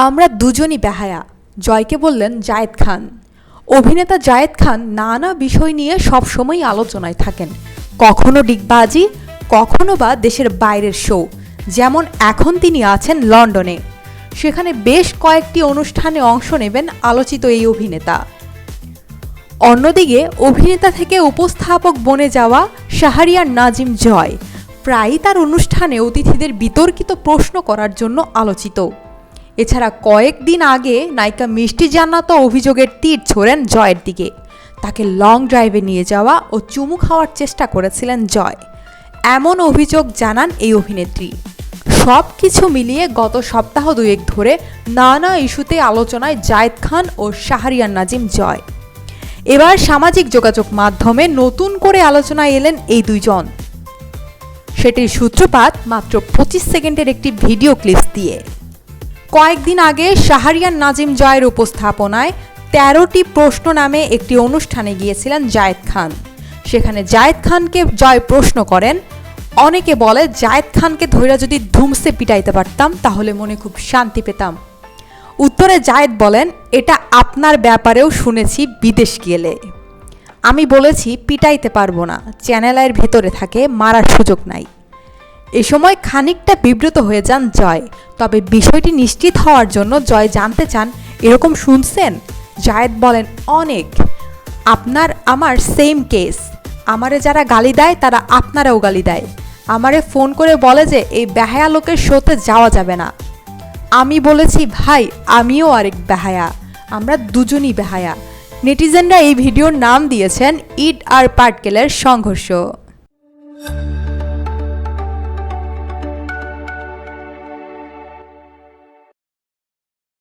আমরা দুজনই বেহায়া, জয়কে বললেন জায়েদ খান। অভিনেতা জায়েদ খান নানা বিষয় নিয়ে সবসময় আলোচনায় থাকেন, কখনো ডিগবাজি, কখনো বা দেশের বাইরের শো। যেমন এখন তিনি আছেন লন্ডনে, সেখানে বেশ কয়েকটি অনুষ্ঠানে অংশ নেবেন আলোচিত এই অভিনেতা। অন্যদিকে অভিনেতা থেকে উপস্থাপক বনে যাওয়া শাহরিয়ার নাজিম জয় প্রায়ই তার অনুষ্ঠানে অতিথিদের বিতর্কিত প্রশ্ন করার জন্য আলোচিত। এছাড়া কয়েকদিন আগে নায়িকা মিষ্টি জান্নাতও অভিযোগের তীর ছোড়েন জয়ের দিকে। তাকে লং ড্রাইভে নিয়ে যাওয়া ও চুমু খাওয়ার চেষ্টা করেছিলেন জয়, এমন অভিযোগ জানান এই অভিনেত্রী। সব কিছু মিলিয়ে গত সপ্তাহ দুয়েক ধরে নানা ইস্যুতে আলোচনায় জায়েদ খান ও শাহরিয়ার নাজিম জয়। এবার সামাজিক যোগাযোগ মাধ্যমে নতুন করে আলোচনায় এলেন এই দুইজন। সেটির সূত্রপাত মাত্র 25 সেকেন্ডের একটি ভিডিও ক্লিপ দিয়ে। কয়েকদিন আগে শাহরিয়ার নাজিম জয়ের উপস্থাপনায় 13টি প্রশ্ন নামে একটি অনুষ্ঠানে গিয়েছিলেন জায়েদ খান। সেখানে জায়েদ খানকে জয় প্রশ্ন করেন, অনেকে বলে জায়েদ খানকে ধৈর্য যদি ধুমসে পিটাইতে পারতাম তাহলে মনে খুব শান্তি পেতাম। উত্তরে জায়েদ বলেন, এটা আপনার ব্যাপারেও শুনেছি বিদেশ গেলে। আমি বলেছি পিটাইতে পারবো না, চ্যানেলের ভেতরে থাকে, মারার সুযোগ নাই। এ সময় খানিকটা বিব্রত হয়ে যান জয়। তবে বিষয়টি নিশ্চিত হওয়ার জন্য জয় জানতে চান, এরকম শুনছেন? জায়েদ বলেন, অনেক। আপনার আমার সেম কেস। আমারে যারা গালি দেয় তারা আপনারাও গালি দেয়। আমারে ফোন করে বলে যে এই বেহায়া লোকের শোতে যাওয়া যাবে না। আমি বলেছি, ভাই আমিও আরেক বেহায়া, আমরা দুজনই বেহায়া। নেটিজেনরা এই ভিডিওর নাম দিয়েছেন ইট আর পাটকেলের সংঘর্ষ।